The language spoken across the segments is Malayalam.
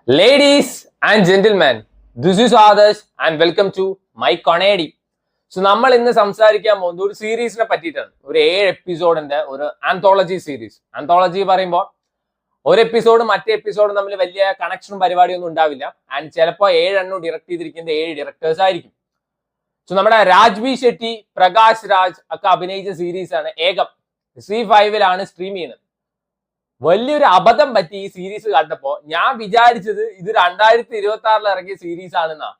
Ladies and gentlemen, this is Adarsh and welcome to my Conedi. So നമ്മൾ ഇന്ന് സംസാരിക്കാൻ പോകുന്നത് ഒരു സീരീസിനെ പറ്റിയിട്ടാണ്. ഒരു 7 എപ്പിസോഡിന്റെ ഒരു ആന്തോളജി സീരീസ്. ആന്തോളജി പറയുമ്പോൾ ഒരു എപ്പിസോഡ് മറ്റേ എപ്പിസോഡ് തമ്മിൽ വലിയ കണക്ഷനും പരിപാടിയൊന്നും ഉണ്ടാവില്ല. ആൻഡ് ചിലപ്പോൾ 7 എണ്ണം ഡയറക്ട് ചെയ്തിരിക്കുന്നത് 7 ഡയറക്ടേഴ്സ് ആയിരിക്കും. സോ നമ്മുടെ രാജ്ബി ഷെട്ടി, പ്രകാശ് രാജ് ഒക്കെ അഭിനയിച്ച സീരീസ് ആണ് ഏകം. C5-ലാണ് സ്ട്രീം ചെയ്യുന്നത്. വലിയൊരു അബദ്ധം പറ്റി ഈ സീരീസ് കണ്ടപ്പോ. ഞാൻ വിചാരിച്ചത് ഇത് 2026 ഇറങ്ങിയ സീരീസ് ആണെന്നാ.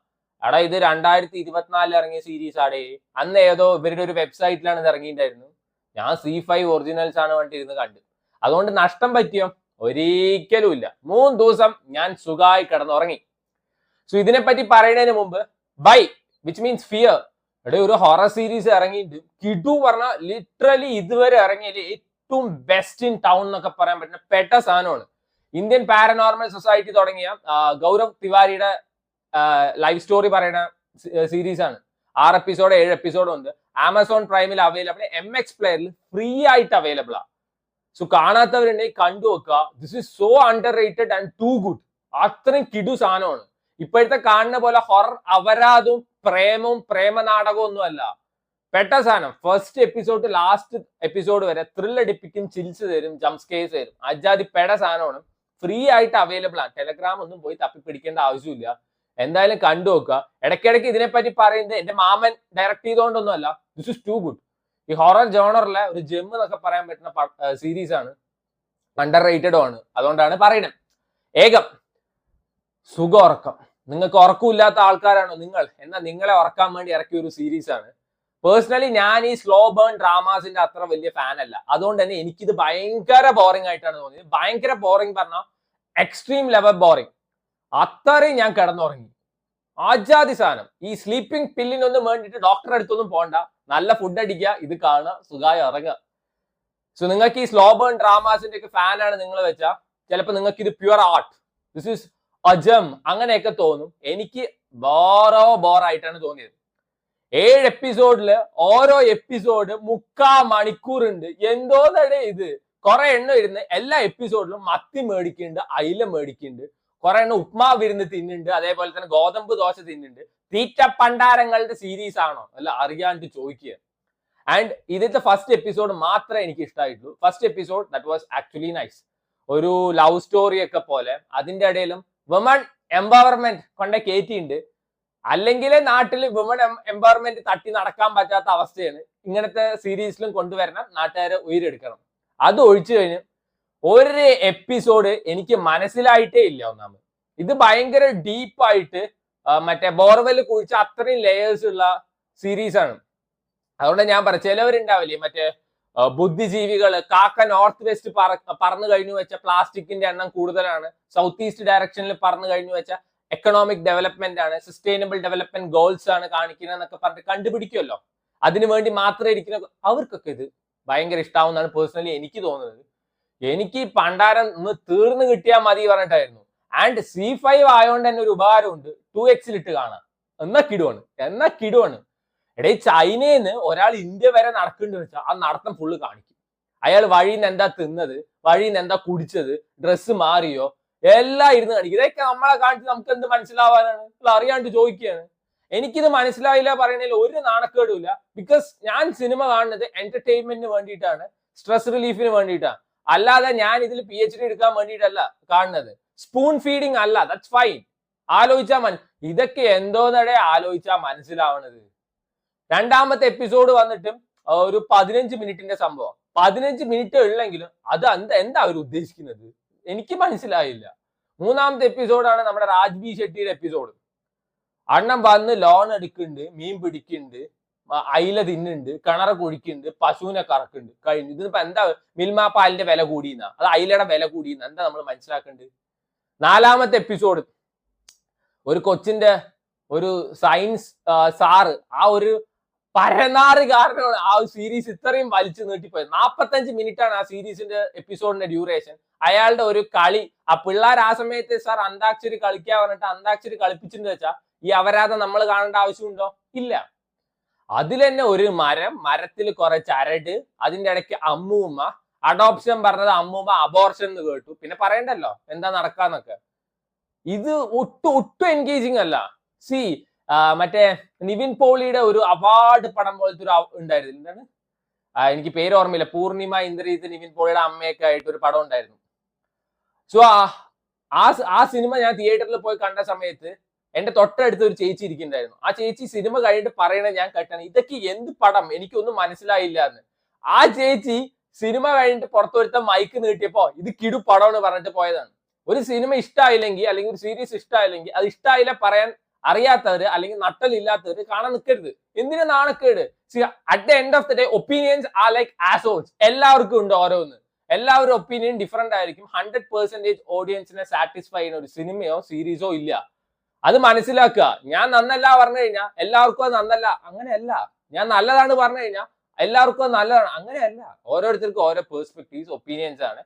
എടാ ഇത് 2024 ഇറങ്ങിയ സീരീസ് ആടേ. അന്ന് ഏതോ ഇവരുടെ ഒരു വെബ്സൈറ്റിലാണ് ഇത് ഇറങ്ങിയിട്ടുണ്ടായിരുന്നു. ഞാൻ C5 ഒറിജിനൽസ് ആണ് വേണ്ടിയിരുന്ന് കണ്ടു. അതുകൊണ്ട് നഷ്ടം പറ്റിയോ? ഒരിക്കലും ഇല്ല. 3 ദിവസം ഞാൻ സുഖമായി കിടന്നുറങ്ങി. സോ ഇതിനെപ്പറ്റി പറയുന്നതിന് മുമ്പ് ബൈ വിച്ച് മീൻസ് ഫിയർ ഇവിടെ ഒരു ഹൊറർ സീരീസ് ഇറങ്ങിയിട്ട് കിടു പറഞ്ഞ ലിറ്ററലി ഇതുവരെ ഇറങ്ങിയതിൽ ഏറ്റവും ബെസ്റ്റ് ഇൻ ടൗൺ എന്നൊക്കെ പറയാൻ പറ്റുന്ന പെട്ട സാധനമാണ്. ഇന്ത്യൻ പാരനോർമൽ സൊസൈറ്റി തുടങ്ങിയ ഗൗരവ് തിവാരിയുടെ ലൈഫ് സ്റ്റോറി പറയുന്ന സീരീസ് ആണ്. 6 എപ്പിസോഡ് 7 എപ്പിസോഡ് ഉണ്ട്. ആമസോൺ പ്രൈമിൽ അവൈലബിൾ, MX പ്ലെയറിൽ ഫ്രീ ആയിട്ട് അവൈലബിൾ ആണ്. സോ കാണാത്തവരുണ്ടെങ്കിൽ കണ്ടു വെക്കുക. This is so underrated and too good. അത്രയും കിടു സാധനമാണ്. ഇപ്പോഴത്തെ കാണുന്ന പോലെ ഹൊറർ അപരാധവും പ്രേമവും പ്രേമനാടകവും ഒന്നും അല്ല. പെട്ട സാധനം. ഫസ്റ്റ് എപ്പിസോഡ് ലാസ്റ്റ് എപ്പിസോഡ് വരെ ത്രില്ല് അടിപ്പിക്കും, ചിൽസ് തരും, ജംസ്കേസ് തരും. അജാതി പെട സാധനമാണ്. ഫ്രീ ആയിട്ട് അവൈലബിൾ ആണ്. ടെലഗ്രാം ഒന്നും പോയി തപ്പി പിടിക്കേണ്ട ആവശ്യമില്ല. എന്തായാലും കണ്ടു നോക്കുക. ഇടയ്ക്കിടയ്ക്ക് ഇതിനെപ്പറ്റി പറയുന്നത് എന്റെ മാമൻ ഡയറക്ട് ചെയ്തുകൊണ്ടൊന്നും അല്ല. This is too good. ഈ ഹൊറർ ജോണറിലെ ഒരു ജെം എന്നൊക്കെ പറയാൻ പറ്റുന്ന സീരീസ് ആണ്. അണ്ടർ റേറ്റഡും ആണ്. അതുകൊണ്ടാണ് പറയുന്നത്. ഏകം സുഖ ഉറക്കം. നിങ്ങൾക്ക് ഉറക്കമില്ലാത്ത ആൾക്കാരാണോ നിങ്ങൾ? എന്നാൽ നിങ്ങളെ ഉറക്കാൻ വേണ്ടി ഇറക്കിയ ഒരു സീരീസ് ആണ്. പേഴ്സണലി ഞാൻ ഈ സ്ലോ ബേൺ ഡ്രാമാസിന്റെ അത്ര വലിയ ഫാൻ അല്ല. അതുകൊണ്ട് തന്നെ എനിക്കിത് ഭയങ്കര ബോറിംഗ് ആയിട്ടാണ് തോന്നിയത്. ഭയങ്കര ബോറിംഗ് പറഞ്ഞാൽ എക്സ്ട്രീം ലെവൽ ബോറിംഗ്. അത്രയും ഞാൻ കിടന്നുറങ്ങി. ആജാതി സാധനം. ഈ സ്ലീപ്പിംഗ് പില്ലിനൊന്നും വേണ്ടിയിട്ട് ഡോക്ടറെ അടുത്തൊന്നും പോകണ്ട. നല്ല ഫുഡ് അടിക്കുക, ഇത് കാണുക, സുഖമായി ഇറങ്ങുക. സോ നിങ്ങൾക്ക് ഈ സ്ലോ ബേൺ ഡ്രാമാസിന്റെ ഒക്കെ ഫാനാണ് നിങ്ങൾ വെച്ചാൽ ചിലപ്പോൾ നിങ്ങൾക്ക് ഇത് പ്യുവർ ആർട്ട്, ദിസ് ഇസ് അജം അങ്ങനെയൊക്കെ തോന്നും. എനിക്ക് ബോറായിട്ടാണ് തോന്നിയത്. 7 എപ്പിസോഡില് ഓരോ എപ്പിസോഡ് 3/4 മണിക്കൂർ ഉണ്ട്. എന്തോന്നടേ ഇത്. കുറെ എണ്ണം ഇരുന്ന് എല്ലാ എപ്പിസോഡിലും മത്തി മേടിക്കുന്നുണ്ട്, അയില മേടിക്കുന്നുണ്ട്, കുറെ എണ്ണം ഉപ്മാവ് ഇരുന്ന് തിന്നുന്നുണ്ട്, അതേപോലെ തന്നെ ഗോതമ്പ് ദോശ തിന്നുന്നുണ്ട്. തീറ്റ പണ്ടാരങ്ങളുടെ സീരീസ് ആണോ അല്ല അറിയാണ്ട് ചോദിക്കുക. ആൻഡ് ഇതിന്റെ ഫസ്റ്റ് എപ്പിസോഡ് മാത്രമേ എനിക്ക് ഇഷ്ടമായിട്ടുള്ളൂ. First episode that was actually nice. ഒരു ലവ് സ്റ്റോറി ഒക്കെ പോലെ. അതിന്റെ ഇടയിലും വുമൺ എംപവർമെന്റ് കൊണ്ട കയറ്റിയുണ്ട്. അല്ലെങ്കിൽ നാട്ടിൽ വുമൺ എംപവർമെന്റ് തട്ടി നടക്കാൻ പറ്റാത്ത അവസ്ഥയാണ്. ഇങ്ങനത്തെ സീരീസിലും കൊണ്ടുവരണം. നാട്ടുകാരെ ഉയരെടുക്കണം. അത് ഒഴിച്ചു കഴിഞ്ഞ് ഒരു എപ്പിസോഡ് എനിക്ക് മനസ്സിലായിട്ടേ ഇല്ല. ഒന്നാമത് ഇത് ഭയങ്കര ഡീപ്പായിട്ട് മറ്റേ ബോർവെൽ കുഴിച്ച അത്രയും ലെയേഴ്സ് ഉള്ള സീരീസ് ആണ്. അതുകൊണ്ട് ഞാൻ പറയാം, ചിലവരുണ്ടാവില്ലേ മറ്റേ ബുദ്ധിജീവികൾ, കാക്ക നോർത്ത് വെസ്റ്റ് പറന്നു കഴിഞ്ഞു വെച്ച പ്ലാസ്റ്റിക്കിന്റെ എണ്ണം കൂടുതലാണ്, സൗത്ത് ഈസ്റ്റ് ഡയറക്ഷനിൽ പറന്നു കഴിഞ്ഞു വെച്ച എക്കണോമിക് ഡെവലപ്മെന്റ് ആണ്, സസ്റ്റൈനബിൾ ഡെവലപ്മെന്റ് ഗോൾസ് ആണ് കാണിക്കുന്നത് എന്നൊക്കെ പറഞ്ഞിട്ട് കണ്ടുപിടിക്കുമല്ലോ. അതിനു വേണ്ടി മാത്രമേ ഇരിക്കുന്ന അവർക്കൊക്കെ ഇത് ഭയങ്കര ഇഷ്ടാവുന്നതാണ് പേഴ്സണലി എനിക്ക് തോന്നുന്നത്. എനിക്ക് പണ്ടാരം ഒന്ന് തീർന്നു കിട്ടിയാൽ മതി പറഞ്ഞിട്ടായിരുന്നു. ആൻഡ് C5 ആയതുകൊണ്ട് തന്നെ ഒരു ഉപകാരമുണ്ട്. 2X ഇട്ട് കാണാം. എന്നാ കിടുവാണ്. എടേ ചൈനയിൽ നിന്ന് ഒരാൾ ഇന്ത്യ വരെ നടക്കുന്നുണ്ട് വെച്ചാൽ ആ നടത്തം ഫുള്ള് കാണിക്കും. അയാൾ വഴിയിൽ നിന്ന് എന്താ തിന്നത്, വഴിയിൽ നിന്ന് എന്താ കുടിച്ചത്, ഡ്രസ്സ് മാറിയോ, എല്ലാം ഇരുന്ന് കാണിക്കും. ഇതൊക്കെ നമ്മളെ കാണിച്ച് നമുക്ക് എന്ത് മനസ്സിലാവാനാണ്? അറിയാണ്ട് ചോദിക്കുകയാണ്. എനിക്കിത് മനസ്സിലായില്ല പറയുന്നതിൽ ഒരു നാണക്കേടുമില്ല. ബിക്കോസ് ഞാൻ സിനിമ കാണുന്നത് എന്റർടൈൻമെന്റിന് വേണ്ടിയിട്ടാണ്, സ്ട്രെസ് റിലീഫിന് വേണ്ടിയിട്ടാണ്. അല്ലാതെ ഞാൻ ഇതിൽ PhD എടുക്കാൻ വേണ്ടിയിട്ടല്ല കാണുന്നത്. സ്പൂൺ ഫീഡിങ് അല്ല. That's fine. ആലോചിച്ചാൽ ഇതൊക്കെ എന്തോന്നടെ ആലോചിച്ചാൽ മനസ്സിലാവണത്. രണ്ടാമത്തെ എപ്പിസോഡ് വന്നിട്ടും ഒരു 15 മിനിറ്റിന്റെ സംഭവം. 15 മിനിറ്റ് ഉള്ളെങ്കിലും അത് എന്താ അവർ ഉദ്ദേശിക്കുന്നത് എനിക്ക് മനസ്സിലായില്ല. മൂന്നാമത്തെ എപ്പിസോഡാണ് നമ്മുടെ രാജ്ബി ഷെട്ടിയുടെ എപ്പിസോഡ്. അണ്ണൻ വന്ന് ലോൺ എടുക്കുന്നുണ്ട്, മീൻ പിടിക്കുന്നുണ്ട്, അയില തിന്നുന്നുണ്ട്, കിണറ കുഴിക്കുന്നുണ്ട്, പശുവിനെ കറക്കുന്നുണ്ട്. കഴിഞ്ഞു. ഇതിപ്പോ എന്താ മിൽമ പാലിന്റെ വില കൂടിയെന്ന, അത് അയിലയുടെ വില കൂടിയെന്ന എന്താ നമ്മൾ മനസ്സിലാക്കേണ്ടത്? നാലാമത്തെ എപ്പിസോഡ് ഒരു കൊച്ചിന്റെ ഒരു സയൻസ് സാറ്, ആ ഒരു പരനാറ് കാരണമാണ് ആ സീരീസ് ഇത്രയും വലിച്ചു നീട്ടിപ്പോയത്. 45 മിനിറ്റ് ആണ് ആ സീരീസിന്റെ എപ്പിസോഡിന്റെ ഡ്യൂറേഷൻ. അയാളുടെ ഒരു കളി, ആ പിള്ളേർ ആ സമയത്ത് സാർ അന്താക്ഷരി കളിക്കാൻ പറഞ്ഞിട്ട് അന്താക്ഷരി കളിപ്പിച്ചെന്ന് വെച്ചാൽ ഈ അപരാധം നമ്മൾ കാണേണ്ട ആവശ്യമുണ്ടോ? ഇല്ല. അതിൽ തന്നെ ഒരു മരത്തിൽ കുറെ ചരട്, അതിന്റെ ഇടയ്ക്ക് അമ്മൂമ്മ, അഡോപ്ഷൻ പറഞ്ഞത് അമ്മൂമ്മ അബോർഷൻ എന്ന് കേട്ടു. പിന്നെ പറയണ്ടല്ലോ എന്താ നടക്കാന്നൊക്കെ. ഇത് ഒട്ടും എൻഗേജിങ് അല്ല. സി മറ്റേ നിവിൻ പോളിയുടെ ഒരു അവാർഡ് പടം പോലത്തെ ഒരു ഉണ്ടായിരുന്നു. എന്താണ് എനിക്ക് പേര് ഓർമ്മയില്ല. പൂർണിമ, ഇന്ദ്രജിത്ത്, നിവിൻ പോളിയുടെ അമ്മയൊക്കെ ആയിട്ട് ഒരു പടം ഉണ്ടായിരുന്നു. സോ ആ സിനിമ ഞാൻ തിയേറ്ററിൽ പോയി കണ്ട സമയത്ത് എന്റെ തൊട്ടടുത്ത് ഒരു ചേച്ചി ഇരിക്കുന്നുണ്ടായിരുന്നു. ആ ചേച്ചി സിനിമ കഴിഞ്ഞിട്ട് പറയണത് ഞാൻ കേട്ടാണ്, ഇതൊക്കെ എന്ത് പടം, എനിക്കൊന്നും മനസ്സിലായില്ല എന്ന്. ആ ചേച്ചി സിനിമ കഴിഞ്ഞിട്ട് പുറത്തൊരുത്ത മൈക്ക് നീട്ടിയപ്പോ ഇത് കിടു പടം പറഞ്ഞിട്ട് പോയതാണ്. ഒരു സിനിമ ഇഷ്ടമായില്ലെങ്കിൽ അല്ലെങ്കിൽ ഒരു സീരീസ് ഇഷ്ടമായില്ലെങ്കിൽ അത് ഇഷ്ടമായില്ല പറയാൻ അറിയാത്തവര് അല്ലെങ്കിൽ നട്ടലില്ലാത്തവര് കാണാൻ നിൽക്കരുത്. എന്തിനാ നാണക്കേട്? At the end of the day opinions are like assholes. എല്ലാവർക്കും ഉണ്ട് ഓരോന്ന്. എല്ലാവരും ഒപ്പീനിയൻ ഡിഫറെന്റ് ആയിരിക്കും. 100% ഓഡിയൻസിനെ സാറ്റിസ്ഫൈ ചെയ്യുന്ന ഒരു സിനിമയോ സീരീസോ ഇല്ല. അത് മനസ്സിലാക്കുക. ഞാൻ നന്നല്ല പറഞ്ഞു കഴിഞ്ഞാൽ എല്ലാവർക്കും അത് നന്നല്ല, അങ്ങനെയല്ല. ഞാൻ നല്ലതാണ് പറഞ്ഞു കഴിഞ്ഞാൽ എല്ലാവർക്കും അത് നല്ലതാണ്, അങ്ങനെയല്ല. ഓരോരുത്തർക്കും ഓരോ പെർസ്പെക്ടീവ്സ്, ഒപ്പീനിയൻസ് ആണ്.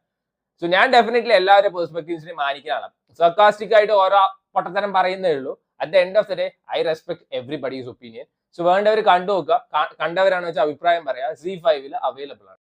സോ ഞാൻ ഡെഫിനറ്റ്ലി എല്ലാവരുടെ പെർസ്പെക്ടീവ്സിനെ മാനിക്കാനാണ്. സർക്കാസ്റ്റിക് ആയിട്ട് ഓരോ പൊട്ടത്തരം പറയുന്നേ ഉള്ളൂ. At the end of the day I respect everybody's opinion. So വേണ്ടവർ കണ്ടു നോക്കുക. കണ്ടവരാണെന്ന് വെച്ചാൽ അഭിപ്രായം പറയാം. Z5 അവൈലബിൾ ആണ്.